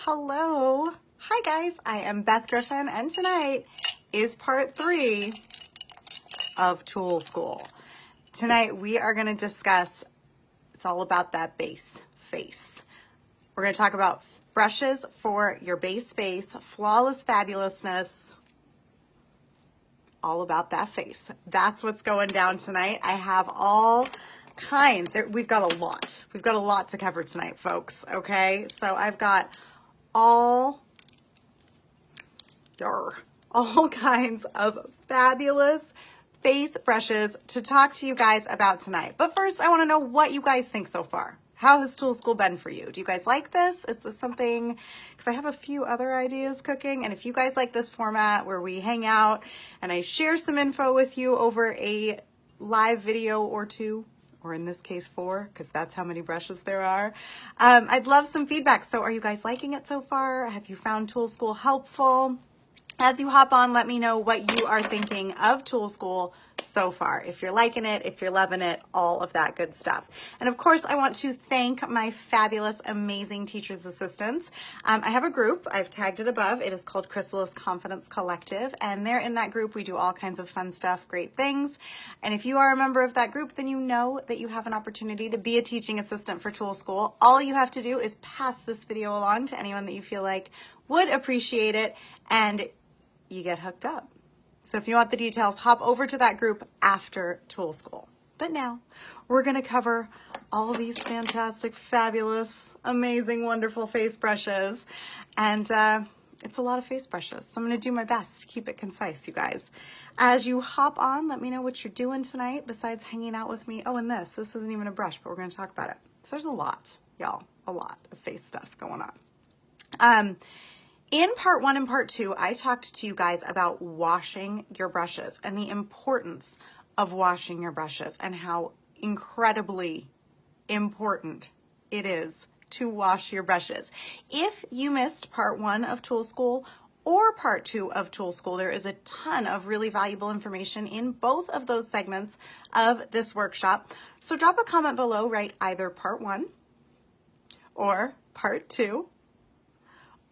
Hello. Hi guys, I am Beth Griffin and tonight is part 3 of Tool School. Tonight we are going to discuss, it's all about that base face. We're going to talk about brushes for your base face, flawless fabulousness, all about that face. That's what's going down tonight. I have all kinds. We've got a lot. We've got a lot to cover tonight, folks. Okay, so I've got all kinds of fabulous face brushes to talk to you guys about tonight. But first, I want to know what you guys think so far. How has Tool School been for you? Do you guys like this? Is this something, because I have a few other ideas cooking, and if you guys like this format where we hang out and I share some info with you over a live video or two, or in this case 4, because that's how many brushes there are. I'd love some feedback. So are you guys liking it so far? Have you found Tool School helpful? As you hop on, let me know what you are thinking of Tool School so far. If you're liking it, if you're loving it, all of that good stuff. And of course, I want to thank my fabulous, amazing teachers' assistants. I have a group. I've tagged it above. It is called Chrysalis Confidence Collective. And there in that group, we do all kinds of fun stuff, great things. And if you are a member of that group, then you know that you have an opportunity to be a teaching assistant for Tool School. All you have to do is pass this video along to anyone that you feel like would appreciate it, and you get hooked up. So if you want the details, hop over to that group after Tool School. But now we're going to cover all these fantastic, fabulous, amazing, wonderful face brushes. And it's a lot of face brushes. So I'm going to do my best to keep it concise, you guys. As you hop on, let me know what you're doing tonight besides hanging out with me. Oh, and this isn't even a brush, but we're going to talk about it. So there's a lot, y'all, a lot of face stuff going on. In part 1 and part 2, I talked to you guys about washing your brushes and the importance of washing your brushes and how incredibly important it is to wash your brushes. If you missed part 1 of Tool School or part 2 of Tool School, there is a ton of really valuable information in both of those segments of this workshop. So drop a comment below, write either part 1 or part 2.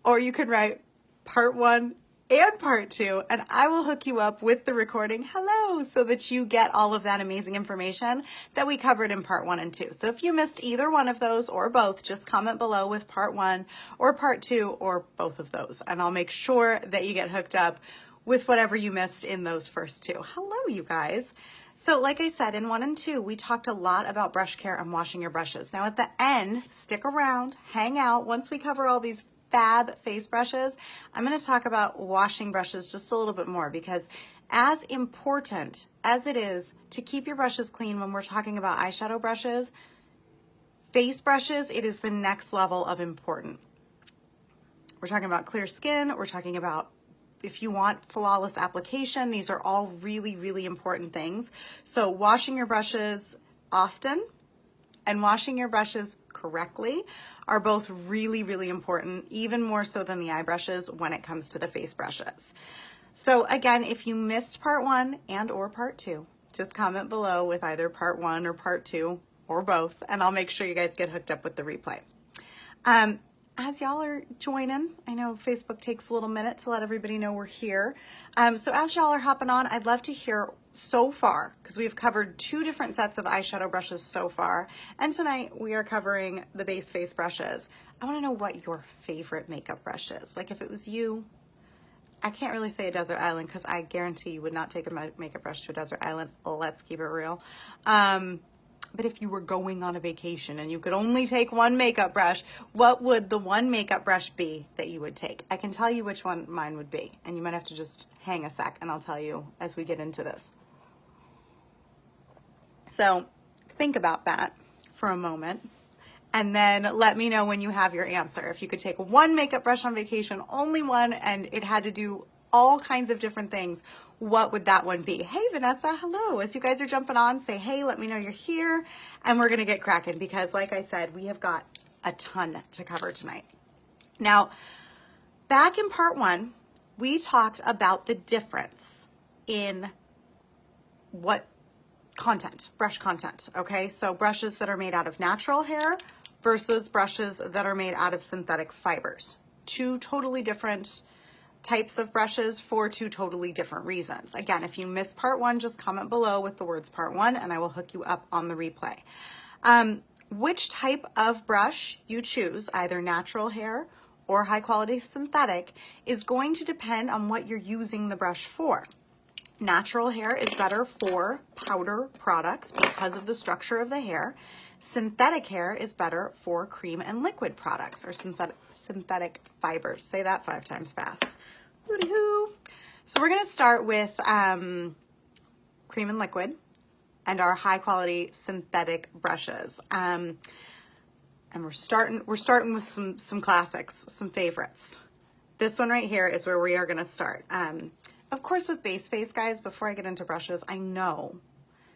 Or you could write part 1 and part 2, and I will hook you up with the recording, hello, so that you get all of that amazing information that we covered in part 1 and 2. So if you missed either one of those or both, just comment below with part 1 or part 2 or both of those, and I'll make sure that you get hooked up with whatever you missed in those first 2. Hello, you guys. So like I said, in 1 and 2, we talked a lot about brush care and washing your brushes. Now at the end, stick around, hang out. Once we cover all these fab face brushes, I'm going to talk about washing brushes just a little bit more, because as important as it is to keep your brushes clean when we're talking about eyeshadow brushes, face brushes, it is the next level of important. We're talking about clear skin, we're talking about if you want flawless application, these are all really, really important things. So washing your brushes often and washing your brushes correctly are both really, really important, even more so than the eye brushes when it comes to the face brushes. So again, if you missed part 1 and or part 2, just comment below with either part 1 or part 2 or both, and I'll make sure you guys get hooked up with the replay. As y'all are joining, I know Facebook takes a little minute to let everybody know we're here. So as y'all are hopping on, I'd love to hear so far, because we've covered 2 different sets of eyeshadow brushes so far, and tonight we are covering the base face brushes. I want to know what your favorite makeup brush is. Like if it was you, I can't really say a desert island because I guarantee you would not take a makeup brush to a desert island. Let's keep it real. But if you were going on a vacation and you could only take one makeup brush, what would the one makeup brush be that you would take? I can tell you which one mine would be, and you might have to just hang a sec and I'll tell you as we get into this. So think about that for a moment and then let me know when you have your answer. If you could take one makeup brush on vacation, only one, and it had to do all kinds of different things, what would that one be? Hey, Vanessa, hello. As you guys are jumping on, say hey, let me know you're here, and we're going to get cracking because, like I said, we have got a ton to cover tonight. Now, back in part 1, we talked about the difference in what content, brush content, okay? So brushes that are made out of natural hair versus brushes that are made out of synthetic fibers. two totally different types of brushes for two totally different reasons. Again, if you missed part one, just comment below with the words part one and I will hook you up on the replay. Which type of brush you choose, either natural hair or high quality synthetic, is going to depend on what you're using the brush for. Natural hair is better for powder products because of the structure of the hair. Synthetic hair is better for cream and liquid products, or synthetic fibers. Say that 5 times fast. Hooty-hoo. So we're going to start with cream and liquid and our high quality synthetic brushes. And we're starting with some classics, some favorites. This one right here is where we are going to start. Of course, with base face, guys, before I get into brushes, I know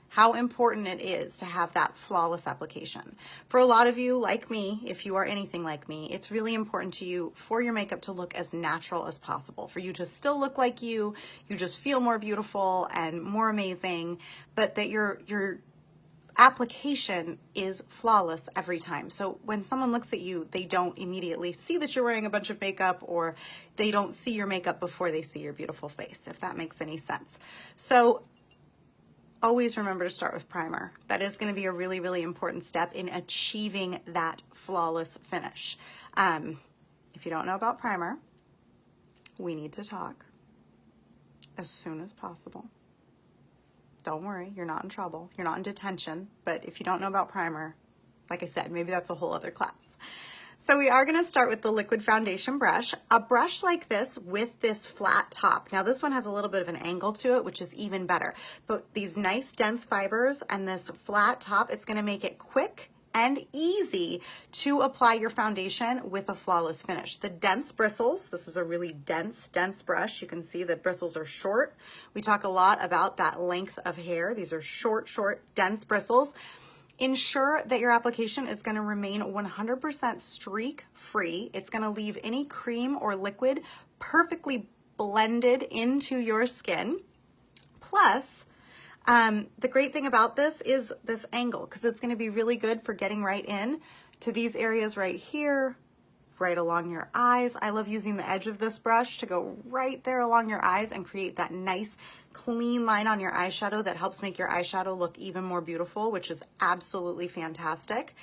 how important it is to have that flawless application. For a lot of you, like me, if you are anything like me, it's really important to you for your makeup to look as natural as possible, for you to still look like you just feel more beautiful and more amazing, but that your application is flawless every time. So when someone looks at you, they don't immediately see that you're wearing a bunch of makeup, or they don't see your makeup before they see your beautiful face, if that makes any sense. So always remember to start with primer. That is going to be a really, really important step in achieving that flawless finish. If you don't know about primer, we need to talk as soon as possible. Don't worry, you're not in trouble. You're not in detention. But if you don't know about primer, like I said, maybe that's a whole other class. So we are going to start with the liquid foundation brush. A brush like this with this flat top. Now this one has a little bit of an angle to it, which is even better. But these nice dense fibers and this flat top, it's going to make it quick and easy to apply your foundation with a flawless finish. The dense bristles, this is a really dense brush. You can see the bristles are short. We talk a lot about that length of hair. These are short, dense bristles. Ensure that your application is going to remain 100% streak free. It's going to leave any cream or liquid perfectly blended into your skin. Plus, the great thing about this is this angle, because it's going to be really good for getting right in to these areas right here, right along your eyes. I love using the edge of this brush to go right there along your eyes and create that nice clean line on your eyeshadow that helps make your eyeshadow look even more beautiful, which is absolutely fantastic.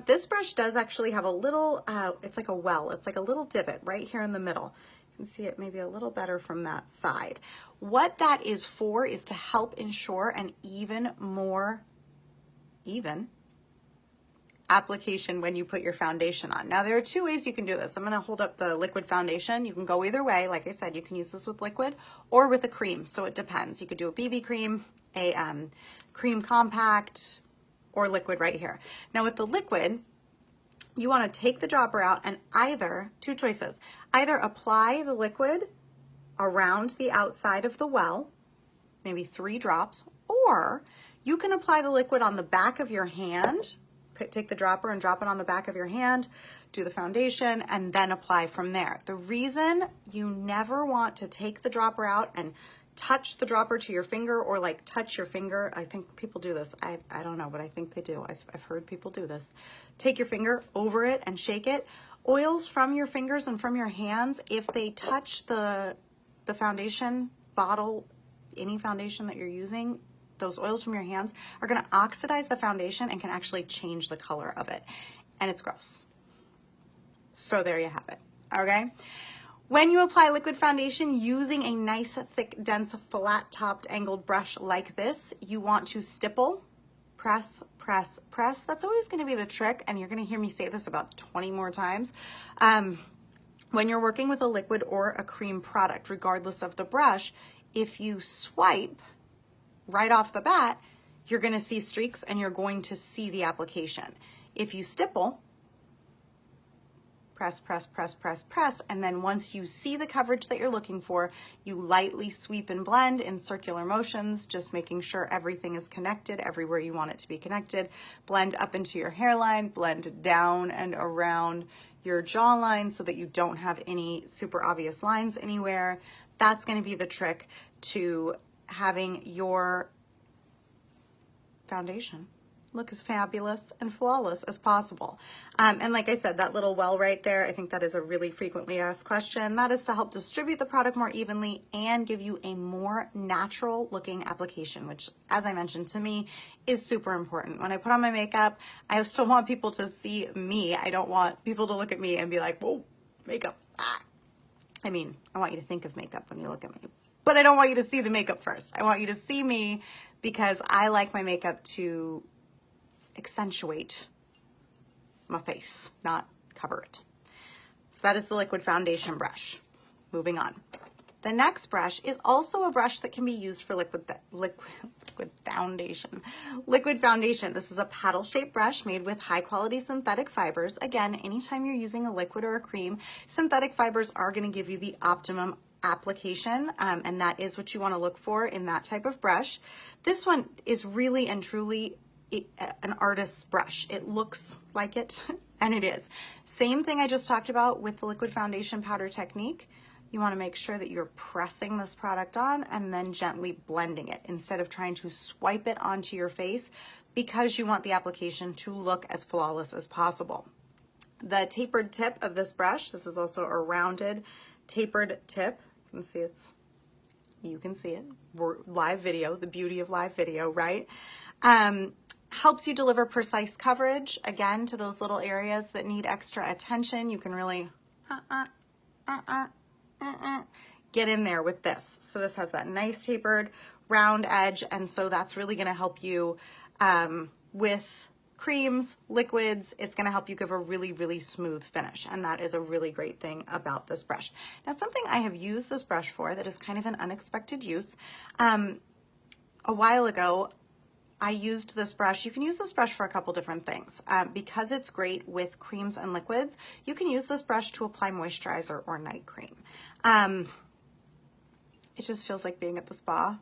This brush does actually have a little, it's like a well, it's like a little divot right here in the middle. You can see it maybe a little better from that side. What that is for is to help ensure an even more even application when you put your foundation on. Now there are 2 ways you can do this. I'm going to hold up the liquid foundation. You can go either way. Like I said, you can use this with liquid or with a cream, so it depends. You could do a BB cream, a cream compact, or liquid right here. Now with the liquid, you want to take the dropper out and either, 2 choices, either apply the liquid around the outside of the well, maybe 3 drops, or you can apply the liquid on the back of your hand. Take the dropper and drop it on the back of your hand, do the foundation, and then apply from there. The reason you never want to take the dropper out and touch the dropper to your finger, or like touch your finger, I think people do this, I don't know, but I think they do. I've heard people do this. Take your finger over it and shake it. Oils from your fingers and from your hands, if they touch the foundation bottle, any foundation that you're using, those oils from your hands are going to oxidize the foundation and can actually change the color of it. And it's gross. So there you have it. Okay. When you apply liquid foundation using a nice, thick, dense, flat-topped angled brush like this, you want to stipple, press, press, press. That's always going to be the trick. And you're going to hear me say this about 20 more times. When you're working with a liquid or a cream product, regardless of the brush, if you swipe right off the bat, you're going to see streaks and you're going to see the application. If you stipple, press, press, press, press, press, and then once you see the coverage that you're looking for, you lightly sweep and blend in circular motions, just making sure everything is connected everywhere you want it to be connected. Blend up into your hairline, blend down and around your jawline so that you don't have any super obvious lines anywhere. That's going to be the trick to having your foundation look as fabulous and flawless as possible. And like I said, that little well right there, I think that is a really frequently asked question. That is to help distribute the product more evenly and give you a more natural looking application, which, as I mentioned, to me is super important. When I put on my makeup, I still want people to see me. I don't want people to look at me and be like, whoa, makeup. Ah. I mean, I want you to think of makeup when you look at me, but I don't want you to see the makeup first. I want you to see me because I like my makeup to accentuate my face, not cover it. So that is the liquid foundation brush. Moving on. The next brush is also a brush that can be used for liquid foundation. Liquid foundation. This is a paddle-shaped brush made with high-quality synthetic fibers. Again, anytime you're using a liquid or a cream, synthetic fibers are going to give you the optimum application, and that is what you want to look for in that type of brush. This one is really and truly an artist's brush. It looks like it, and it is. Same thing I just talked about with the liquid foundation powder technique. You want to make sure that you're pressing this product on and then gently blending it instead of trying to swipe it onto your face, because you want the application to look as flawless as possible. The tapered tip of this brush, this is also a rounded tapered tip. You can see it. We're live video, the beauty of live video, right? Helps you deliver precise coverage, again, to those little areas that need extra attention. You can really get in there with this. So this has that nice tapered round edge, and so that's really going to help you with creams, liquids. It's going to help you give a really, really smooth finish, and that is a really great thing about this brush. Now, something I have used this brush for that is kind of an unexpected use. A while ago, I used this brush. You can use this brush for a couple different things. Because it's great with creams and liquids, you can use this brush to apply moisturizer or night cream. It just feels like being at the spa,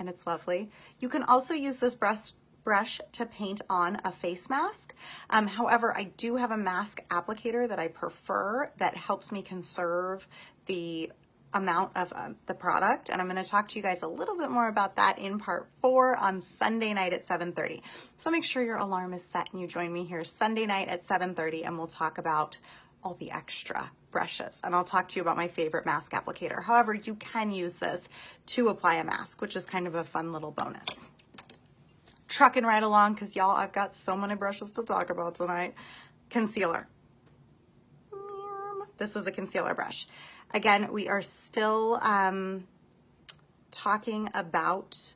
and it's lovely. You can also use this brush to paint on a face mask. However, I do have a mask applicator that I prefer that helps me conserve the amount of the product, and I'm going to talk to you guys a little bit more about that in part 4 on Sunday night at 7:30. So make sure your alarm is set and you join me here Sunday night at 7:30, and we'll talk about all the extra brushes, and I'll talk to you about my favorite mask applicator. However, you can use this to apply a mask, which is kind of a fun little bonus. Trucking right along, because y'all, I've got so many brushes to talk about tonight. Concealer. This is a concealer brush. Again, we are still talking about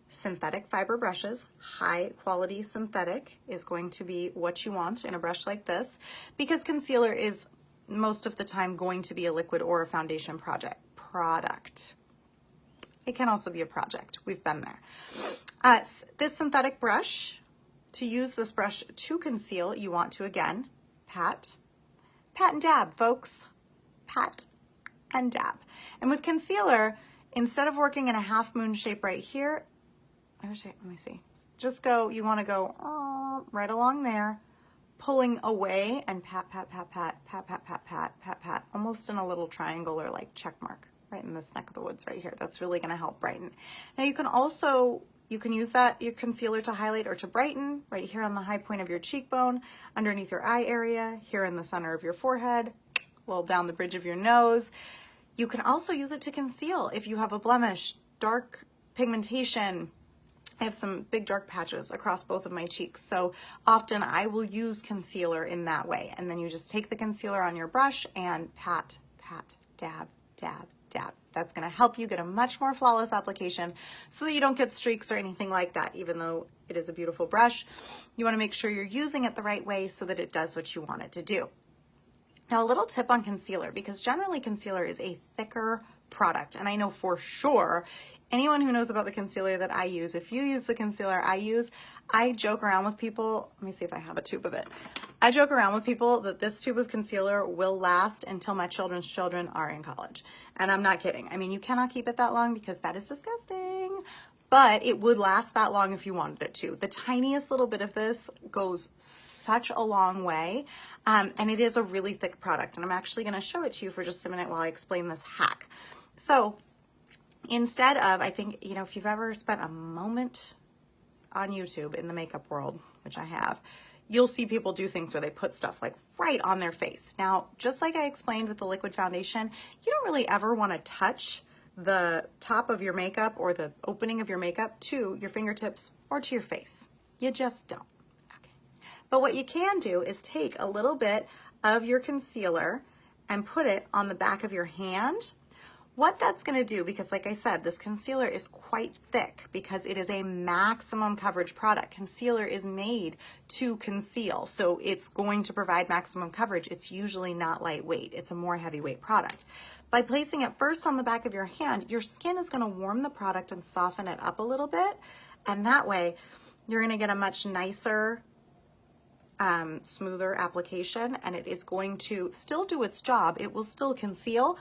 synthetic fiber brushes. High quality synthetic is going to be what you want in a brush like this, because concealer is most of the time going to be a liquid or a foundation product. It can also be a project. We've been there. This synthetic brush, to use this brush to conceal, you want to, again, pat and dab, folks. Pat and dab. And with concealer, instead of working in a half moon shape right here, let me see. Just go, you want to go right along there, pulling away and pat, pat, pat, pat, pat, pat, pat, pat, pat, pat, almost in a little triangle or like check mark right in this neck of the woods right here. That's really going to help brighten. Now you can also, you can use your concealer to highlight or to brighten right here on the high point of your cheekbone, underneath your eye area, here in the center of your forehead, well down the bridge of your nose. You can also use it to conceal if you have a blemish, dark pigmentation. I have some big dark patches across both of my cheeks, so often I will use concealer in that way. And then you just take the concealer on your brush and pat, pat, dab, dab, dab. That's going to help you get a much more flawless application so that you don't get streaks or anything like that. Even though it is a beautiful brush, you want to make sure you're using it the right way so that it does what you want it to do. Now, a little tip on concealer, because generally concealer is a thicker product, and I know for sure anyone who knows about the concealer that I use, if you use the concealer I use, I joke around with people. Let me see if I have a tube of it. I joke around with people that this tube of concealer will last until my children's children are in college. And I'm not kidding. I mean, you cannot keep it that long because that is disgusting, but it would last that long if you wanted it to. The tiniest little bit of this goes such a long way, and it is a really thick product. And I'm actually going to show it to you for just a minute while I explain this hack. So instead of, I think, you know, if you've ever spent a moment on YouTube in the makeup world, which I have, you'll see people do things where they put stuff like right on their face. Now, just like I explained with the liquid foundation, you don't really ever want to touch the top of your makeup or the opening of your makeup to your fingertips or to your face. You just don't. Okay. But what you can do is take a little bit of your concealer and put it on the back of your hand. What that's going to do, because like I said, this concealer is quite thick because it is a maximum coverage product. Concealer is made to conceal, so it's going to provide maximum coverage. It's usually not lightweight. It's a more heavyweight product. By placing it first on the back of your hand, your skin is going to warm the product and soften it up a little bit, and that way you're going to get a much nicer, smoother application, and it is going to still do its job. It will still conceal,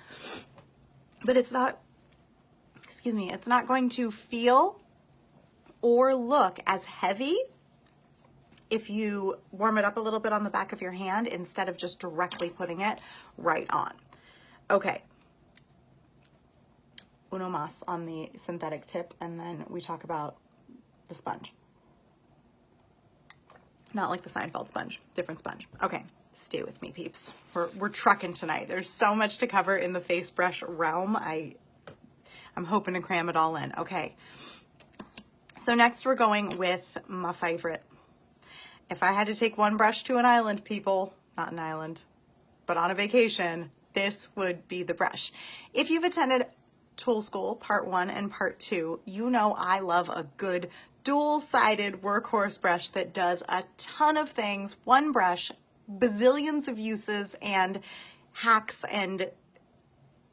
but it's not, excuse me, it's not going to feel or look as heavy if you warm it up a little bit on the back of your hand instead of just directly putting it right on. Okay. Uno mas on the synthetic tip, and then we talk about the sponge. Not like the Seinfeld sponge, different sponge. Okay, stay with me, peeps. We're trucking tonight. There's so much to cover in the face brush realm. I'm hoping to cram it all in. Okay, so next we're going with my favorite. If I had to take one brush to an island, people, not an island, but on a vacation, this would be the brush. If you've attended Tool School Part 1 and Part 2, you know I love a good dual-sided workhorse brush that does a ton of things. One brush, bazillions of uses and hacks and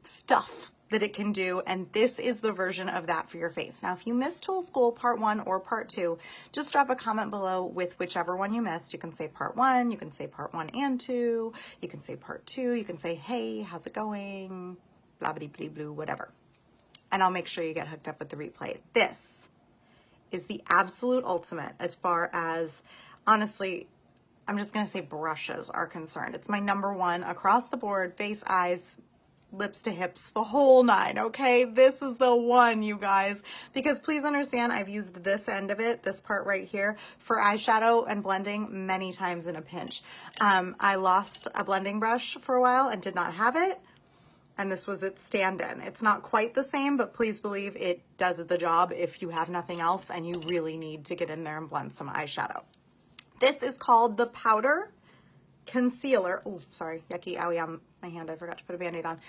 stuff that it can do, and this is the version of that for your face. Now, if you missed Tool School Part 1 or Part 2, just drop a comment below with whichever one you missed. You can say Part 1, you can say Part 1 and 2, you can say Part 2, you can say, hey, how's it going, blah, blah, blah, blah, whatever. And I'll make sure you get hooked up with the replay. This is the absolute ultimate as far as, honestly, I'm just gonna say brushes are concerned. It's my #1 across the board, face, eyes, lips to hips, the whole 9, okay? This is the one, you guys, because please understand, I've used this end of it, this part right here, for eyeshadow and blending many times in a pinch. I lost a blending brush for a while and did not have it, and this was its stand-in. It's not quite the same, but please believe it does the job if you have nothing else and you really need to get in there and blend some eyeshadow. This is called the Powder Concealer. Oh, sorry, yucky, owie on my hand. I forgot to put a Band-Aid on.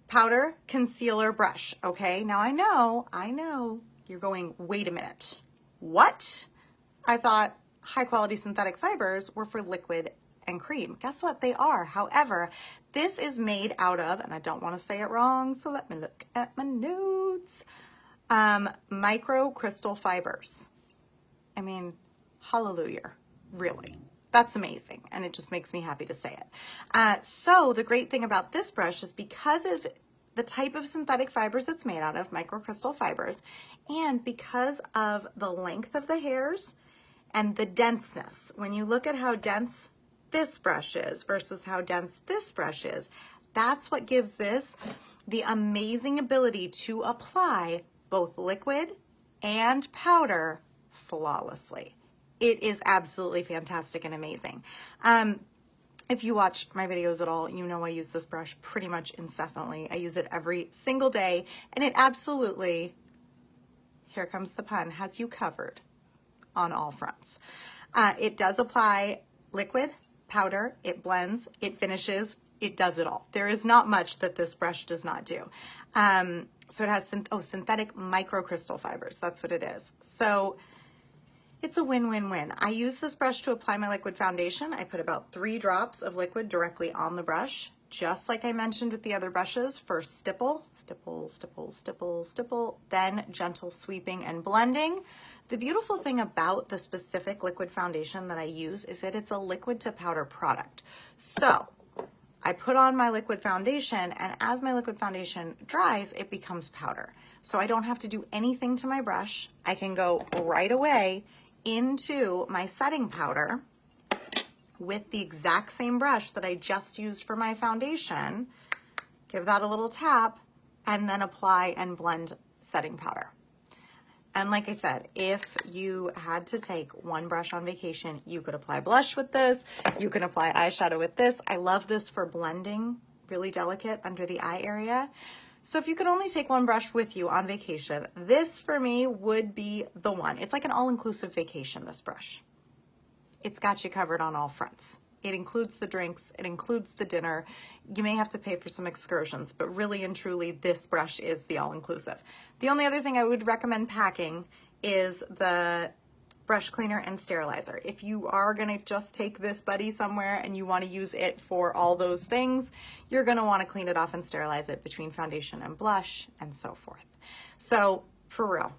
Powder Concealer Brush, okay? Now I know, you're going, wait a minute. What? I thought high-quality synthetic fibers were for liquid and cream. Guess what? They are. However, this is made out of, and I don't want to say it wrong, so let me look at my notes, micro crystal fibers. I mean, hallelujah, really. That's amazing, and it just makes me happy to say it. So the great thing about this brush is because of the type of synthetic fibers it's made out of, microcrystal fibers, and because of the length of the hairs and the denseness. When you look at how dense this brush is versus how dense this brush is, that's what gives this the amazing ability to apply both liquid and powder flawlessly. It is absolutely fantastic and amazing. If you watch my videos at all, you know I use this brush pretty much incessantly. I use it every single day, and it absolutely, here comes the pun, has you covered on all fronts. It does apply liquid, powder, it blends, it finishes, it does it all. There is not much that this brush does not do. So it has synthetic microcrystal fibers. That's what it is. So it's a win-win-win. I use this brush to apply my liquid foundation. I put about 3 drops of liquid directly on the brush, just like I mentioned with the other brushes. First stipple, stipple, stipple, stipple, stipple, then gentle sweeping and blending. The beautiful thing about the specific liquid foundation that I use is that it's a liquid to powder product. So I put on my liquid foundation, and as my liquid foundation dries, it becomes powder. So I don't have to do anything to my brush. I can go right away into my setting powder with the exact same brush that I just used for my foundation, give that a little tap, and then apply and blend setting powder. And like I said, if you had to take one brush on vacation, you could apply blush with this. You can apply eyeshadow with this. I love this for blending, really delicate under the eye area. So if you could only take one brush with you on vacation, this for me would be the one. It's like an all-inclusive vacation, this brush. It's got you covered on all fronts. It includes the drinks, it includes the dinner. You may have to pay for some excursions, but really and truly, this brush is the all-inclusive. The only other thing I would recommend packing is the brush cleaner and sterilizer. If you are gonna just take this buddy somewhere and you wanna use it for all those things, you're gonna wanna clean it off and sterilize it between foundation and blush and so forth. So for real,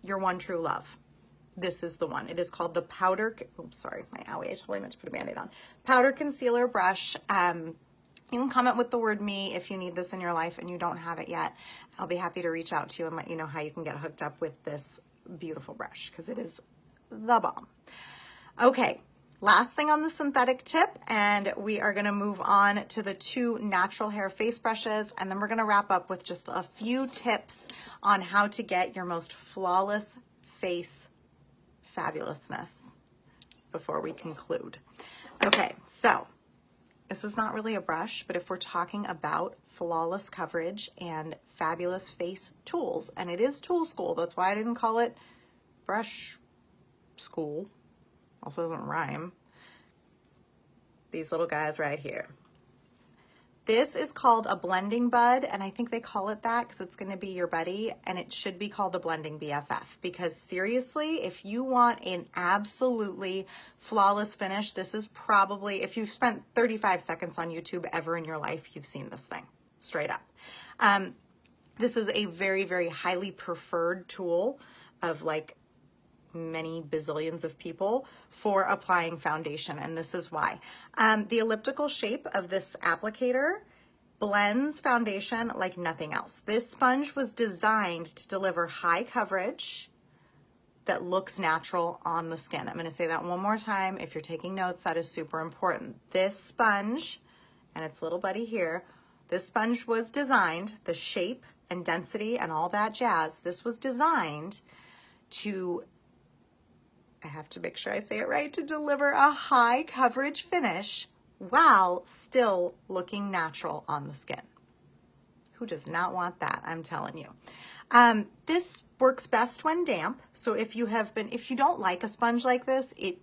your one true love. This is the one. It is called the Powder, oops, sorry, my owie, I totally meant to put a Band-Aid on. Powder Concealer Brush. You can comment with the word me if you need this in your life and you don't have it yet. I'll be happy to reach out to you and let you know how you can get hooked up with this beautiful brush because it is the bomb. Okay, last thing on the synthetic tip, and we are gonna move on to the 2 natural hair face brushes, and then we're gonna wrap up with just a few tips on how to get your most flawless face fabulousness before we conclude. Okay, so this is not really a brush, but if we're talking about flawless coverage and fabulous face tools, and it is tool school, that's why I didn't call it brush school, also doesn't rhyme. These little guys right here. This is called a blending bud, and I think they call it that because it's going to be your buddy, and it should be called a blending BFF because seriously, if you want an absolutely flawless finish, this is probably, if you've spent 35 seconds on YouTube ever in your life, you've seen this thing, straight up. This is a very, very highly preferred tool of like many bazillions of people for applying foundation, and this is why. The elliptical shape of this applicator blends foundation like nothing else. This sponge was designed to deliver high coverage that looks natural on the skin. I'm going to say that one more time. If you're taking notes, that is super important. This sponge and its little buddy here, this sponge was designed, the shape and density and all that jazz, this was designed to, I have to make sure I say it right, to deliver a high coverage finish while still looking natural on the skin. Who does not want that? I'm telling you. This works best when damp. So if you don't like a sponge like this, it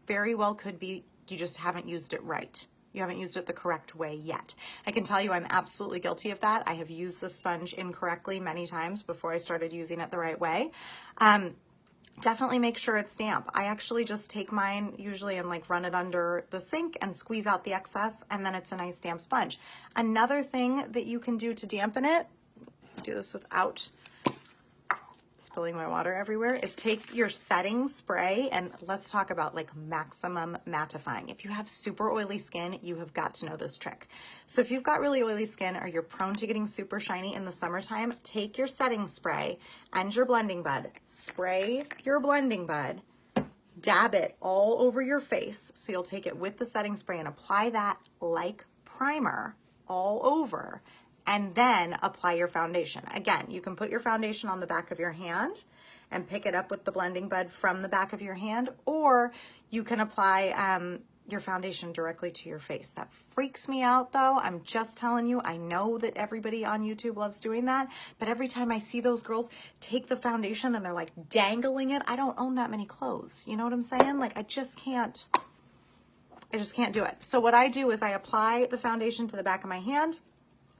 very well could be you just haven't used it right. You haven't used it the correct way yet. I can tell you I'm absolutely guilty of that. I have used the sponge incorrectly many times before I started using it the right way. Definitely make sure it's damp. I actually just take mine usually and like run it under the sink and squeeze out the excess, and then it's a nice damp sponge. Another thing that you can do to dampen it, do this without spilling my water everywhere, is take your setting spray, and let's talk about like maximum mattifying. If you have super oily skin, you have got to know this trick. So if you've got really oily skin or you're prone to getting super shiny in the summertime, take your setting spray and your blending bud, spray your blending bud, dab it all over your face. So you'll take it with the setting spray and apply that like primer all over, and then apply your foundation. Again, you can put your foundation on the back of your hand and pick it up with the blending bud from the back of your hand, or you can apply your foundation directly to your face. That freaks me out though. I'm just telling you, I know that everybody on YouTube loves doing that, but every time I see those girls take the foundation and they're like dangling it, I don't own that many clothes. You know what I'm saying? Like I just can't do it. So what I do is I apply the foundation to the back of my hand,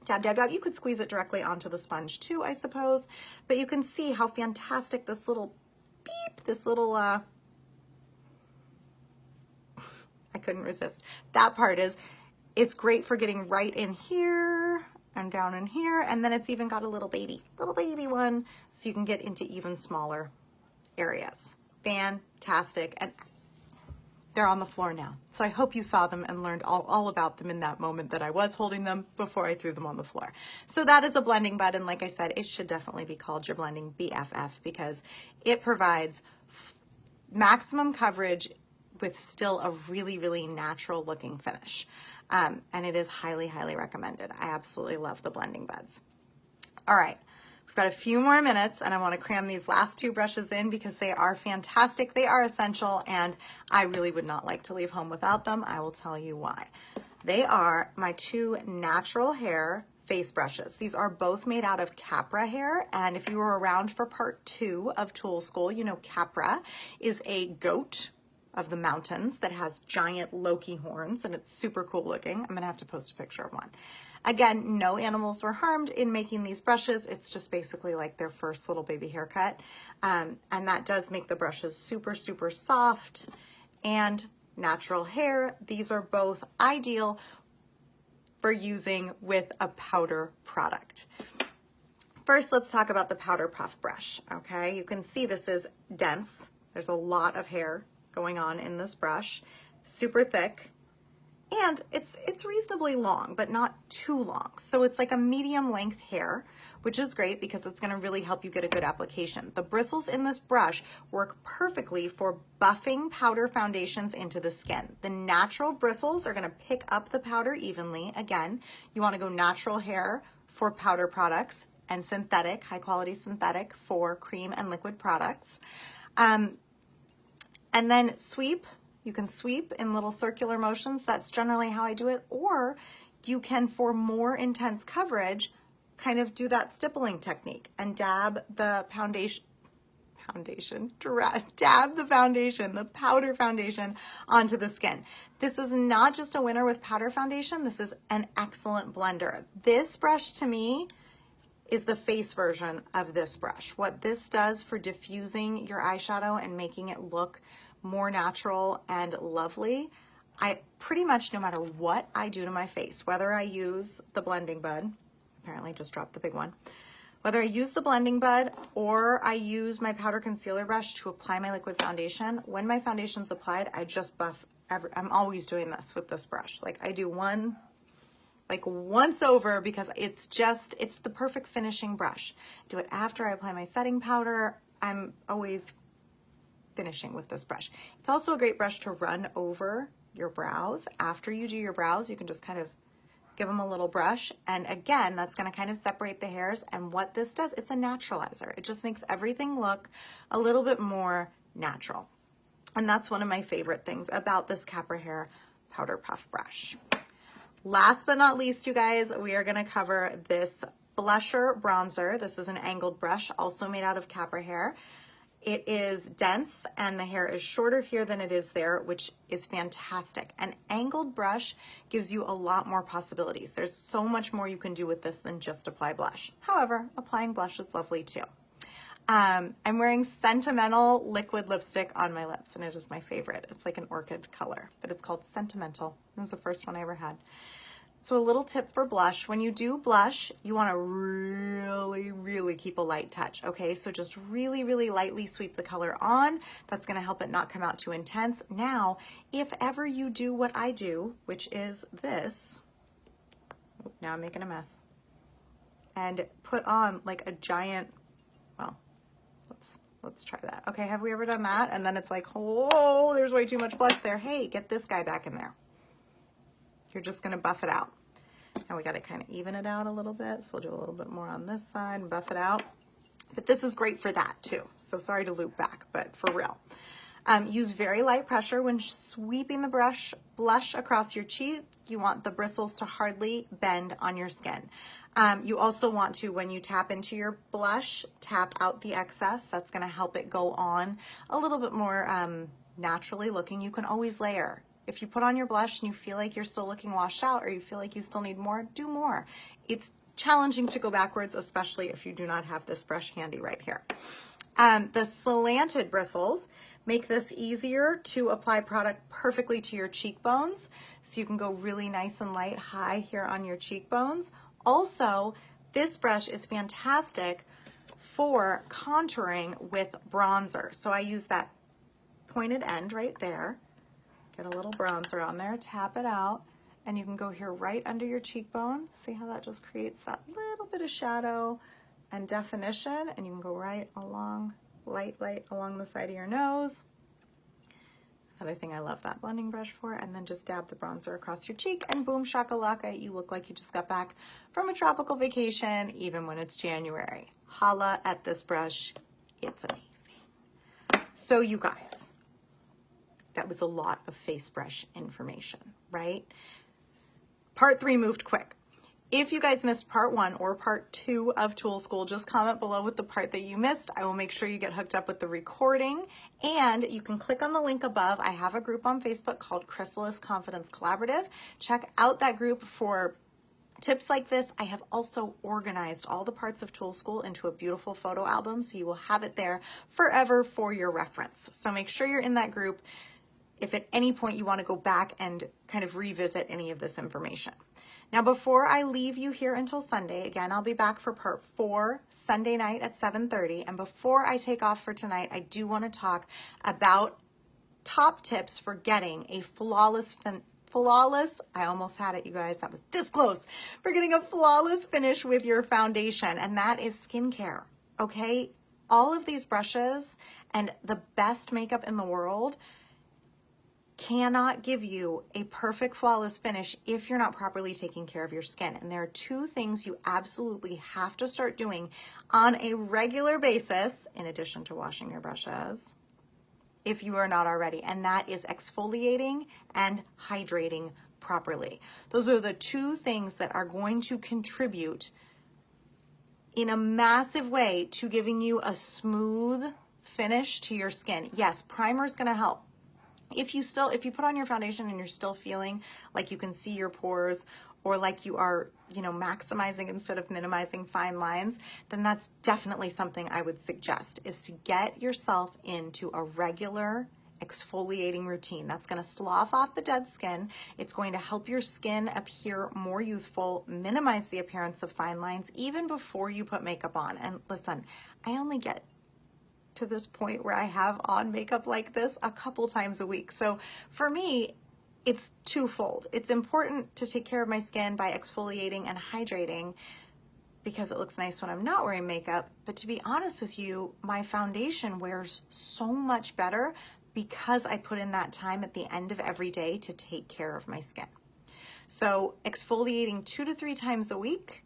dab, dab, dab. You could squeeze it directly onto the sponge too, I suppose, but you can see how fantastic this little beep, this little, I couldn't resist. That part is, it's great for getting right in here and down in here, and then it's even got a little baby one, so you can get into even smaller areas. Fantastic. And they're on the floor now. So I hope you saw them and learned all about them in that moment that I was holding them before I threw them on the floor. So that is a blending bud, and like I said, it should definitely be called your blending BFF because it provides maximum coverage with still a really, really natural looking finish. And it is highly, highly recommended. I absolutely love the blending buds. All right, We've got a few more minutes and I want to cram these last two brushes in because they are fantastic. They are essential and I really would not like to leave home without them. I will tell you why. They are my two natural hair face brushes. These are both made out of Capra hair, and if you were around for part 2 of Tool School, you know Capra is a goat of the mountains that has giant Loki horns, and it's super cool looking. I'm gonna have to post a picture of one. Again, no animals were harmed in making these brushes. It's just basically like their first little baby haircut, and that does make the brushes super, super soft and natural hair. These are both ideal for using with a powder product. First, let's talk about the powder puff brush, okay? You can see this is dense. There's a lot of hair going on in this brush, super thick, and it's reasonably long, but not too long. So it's like a medium length hair, which is great because it's gonna really help you get a good application. The bristles in this brush work perfectly for buffing powder foundations into the skin. The natural bristles are gonna pick up the powder evenly. Again, you wanna go natural hair for powder products and synthetic, high quality synthetic for cream and liquid products. And then sweep. You can sweep in little circular motions. That's generally how I do it. Or you can, for more intense coverage, kind of do that stippling technique and dab the the powder foundation onto the skin. This is not just a winner with powder foundation. This is an excellent blender. This brush to me is the face version of this brush. What this does for diffusing your eyeshadow and making it look more natural and lovely, I pretty much, no matter what I do to my face, whether I use the blending bud, apparently just dropped the big one, whether I use the blending bud or I use my powder concealer brush to apply my liquid foundation, when my foundation's applied, I just buff I'm always doing this with this brush. Like I do one, like once over, because it's the perfect finishing brush. Do it after I apply my setting powder. I'm always finishing with this brush. It's also a great brush to run over your brows. After you do your brows, you can just kind of give them a little brush. And again, that's going to kind of separate the hairs. And what this does, it's a naturalizer. It just makes everything look a little bit more natural. And that's one of my favorite things about this Capra Hair Powder Puff brush. Last but not least, you guys, we are going to cover this blusher bronzer. This is an angled brush, also made out of Capra hair. It is dense and the hair is shorter here than it is there, which is fantastic. An angled brush gives you a lot more possibilities. There's so much more you can do with this than just apply blush. However, applying blush is lovely too. I'm wearing Sentimental liquid lipstick on my lips, and it is my favorite. It's like an orchid color, but it's called Sentimental. This is the first one I ever had. So a little tip for blush, when you do blush, you want to really, really keep a light touch, okay? So just really, really lightly sweep the color on. That's going to help it not come out too intense. Now, if ever you do what I do, which is this, now I'm making a mess, and put on like a giant, well, let's try that. Okay, have we ever done that? And then it's like, oh, there's way too much blush there. Hey, get this guy back in there. You're just gonna buff it out. Now we gotta kind of even it out a little bit. So we'll do a little bit more on this side and buff it out. But this is great for that too. So sorry to loop back, but for real. Use very light pressure when sweeping the blush across your cheek. You want the bristles to hardly bend on your skin. You also want to, when you tap into your blush, tap out the excess. That's gonna help it go on a little bit more naturally looking. You can always layer. If you put on your blush and you feel like you're still looking washed out or you feel like you still need more, do more. It's challenging to go backwards, especially if you do not have this brush handy right here. The slanted bristles make this easier to apply product perfectly to your cheekbones. So you can go really nice and light high here on your cheekbones. Also, this brush is fantastic for contouring with bronzer. So I use that pointed end right there. Get a little bronzer on there, tap it out, and you can go here right under your cheekbone. See how that just creates that little bit of shadow and definition, and you can go right along, light along the side of your nose. Another thing I love that blending brush for. And then just dab the bronzer across your cheek and boom shakalaka, you look like you just got back from a tropical vacation, even when it's January. Holla at this brush. It's amazing. So you guys, that was a lot of face brush information, right? Part 3 moved quick. If you guys missed part 1 or part 2 of Tool School, just comment below with the part that you missed. I will make sure you get hooked up with the recording, and you can click on the link above. I have a group on Facebook called Chrysalis Confidence Collaborative. Check out that group for tips like this. I have also organized all the parts of Tool School into a beautiful photo album, so you will have it there forever for your reference. So make sure you're in that group if at any point you want to go back and kind of revisit any of this information. Now, before I leave you here until Sunday, again, I'll be back for part 4 Sunday night at 7:30. And before I take off for tonight, I do want to talk about top tips for getting a flawless, I almost had it, you guys, that was this close, for getting a flawless finish with your foundation, and that is skincare, okay? All of these brushes and the best makeup in the world cannot give you a perfect flawless finish if you're not properly taking care of your skin. And there are 2 things you absolutely have to start doing on a regular basis, in addition to washing your brushes, if you are not already, and that is exfoliating and hydrating properly. Those are the 2 things that are going to contribute in a massive way to giving you a smooth finish to your skin. Yes, primer is going to help. If you put on your foundation and you're still feeling like you can see your pores, or like you are, maximizing instead of minimizing fine lines, then that's definitely something I would suggest, is to get yourself into a regular exfoliating routine. That's going to slough off the dead skin. It's going to help your skin appear more youthful, minimize the appearance of fine lines even before you put makeup on. And listen, I only get to this point where I have on makeup like this a couple times a week. So for me, it's twofold. It's important to take care of my skin by exfoliating and hydrating because it looks nice when I'm not wearing makeup. But to be honest with you, my foundation wears so much better because I put in that time at the end of every day to take care of my skin. So exfoliating 2 to 3 times a week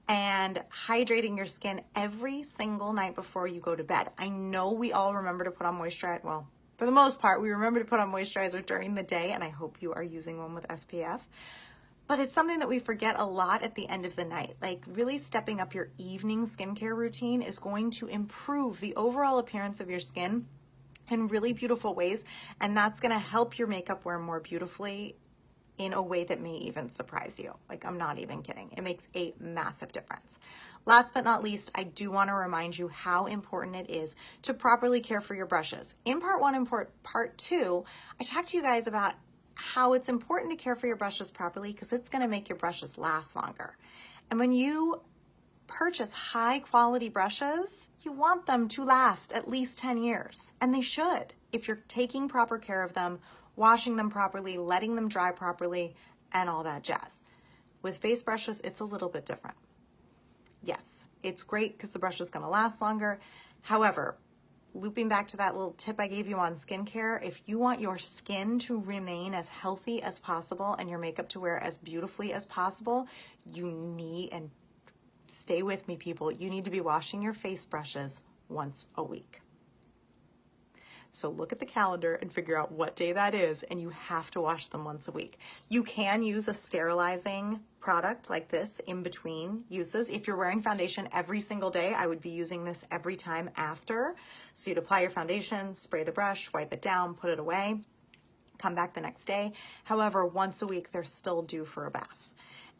and hydrating your skin every single night before you go to bed. I know we all remember to put on moisturizer. Well, for the most part, we remember to put on moisturizer during the day, and I hope you are using one with SPF. But it's something that we forget a lot at the end of the night. Like, really stepping up your evening skincare routine is going to improve the overall appearance of your skin in really beautiful ways, and that's going to help your makeup wear more beautifully in a way that may even surprise you. Like, I'm not even kidding. It makes a massive difference. Last but not least, I do want to remind you how important it is to properly care for your brushes. In part 1 and part 2, I talked to you guys about how it's important to care for your brushes properly because it's going to make your brushes last longer. And when you purchase high quality brushes, you want them to last at least 10 years. And they should, if you're taking proper care of them, washing them properly, letting them dry properly, and all that jazz. With face brushes, it's a little bit different. Yes, it's great because the brush is going to last longer. However, looping back to that little tip I gave you on skincare, if you want your skin to remain as healthy as possible and your makeup to wear as beautifully as possible, you need, and stay with me people, you need to be washing your face brushes once a week. So look at the calendar and figure out what day that is, and you have to wash them once a week. You can use a sterilizing product like this in between uses. If you're wearing foundation every single day, I would be using this every time after. So you'd apply your foundation, spray the brush, wipe it down, put it away, come back the next day. However, once a week, they're still due for a bath.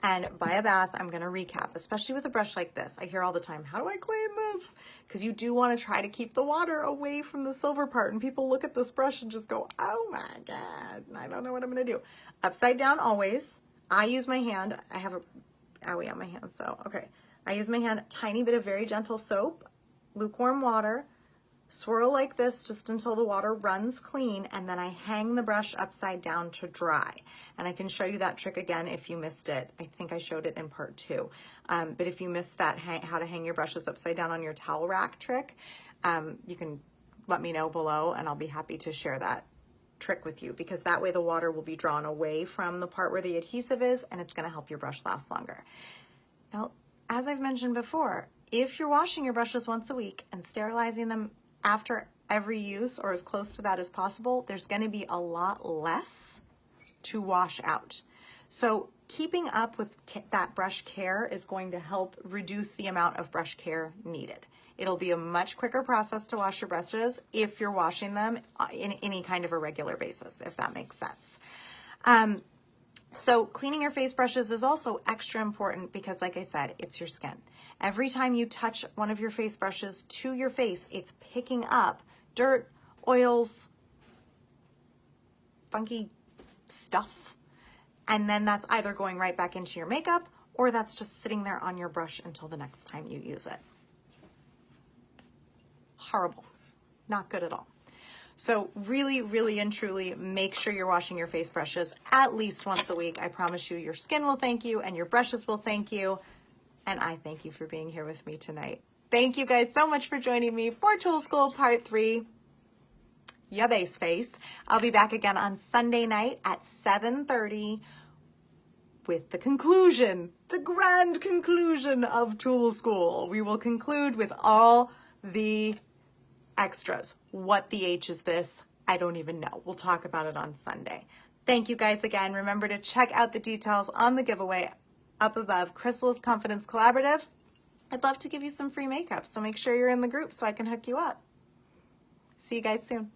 And by a bath, I'm going to recap, especially with a brush like this. I hear all the time, how do I clean this? Because you do want to try to keep the water away from the silver part. And people look at this brush and just go, oh my God, I don't know what I'm going to do. Upside down always. I use my hand. I have a owie on my hand, so okay. I use my hand, a tiny bit of very gentle soap, lukewarm water, swirl like this just until the water runs clean, and then I hang the brush upside down to dry. And I can show you that trick again if you missed it. I think I showed it in part 2. But if you missed that, how to hang your brushes upside down on your towel rack trick, you can let me know below and I'll be happy to share that trick with you, because that way the water will be drawn away from the part where the adhesive is, and it's going to help your brush last longer. Now, as I've mentioned before, if you're washing your brushes once a week and sterilizing them after every use or as close to that as possible, there's going to be a lot less to wash out. So keeping up with that brush care is going to help reduce the amount of brush care needed. It'll be a much quicker process to wash your brushes if you're washing them in any kind of a regular basis, if that makes sense. So cleaning your face brushes is also extra important because, like I said, it's your skin. Every time you touch one of your face brushes to your face, it's picking up dirt, oils, funky stuff. And then that's either going right back into your makeup, or that's just sitting there on your brush until the next time you use it. Horrible. Not good at all. So really, really and truly make sure you're washing your face brushes at least once a week. I promise you, your skin will thank you and your brushes will thank you. And I thank you for being here with me tonight. Thank you guys so much for joining me for Tool School Part 3, Ya Base Face. I'll be back again on Sunday night at 7:30 with the conclusion, the grand conclusion of Tool School. We will conclude with all the extras. What the H is this? I don't even know. We'll talk about it on Sunday. Thank you guys again. Remember to check out the details on the giveaway up above, Chrysalis Confidence Collaborative. I'd love to give you some free makeup, so make sure you're in the group so I can hook you up. See you guys soon.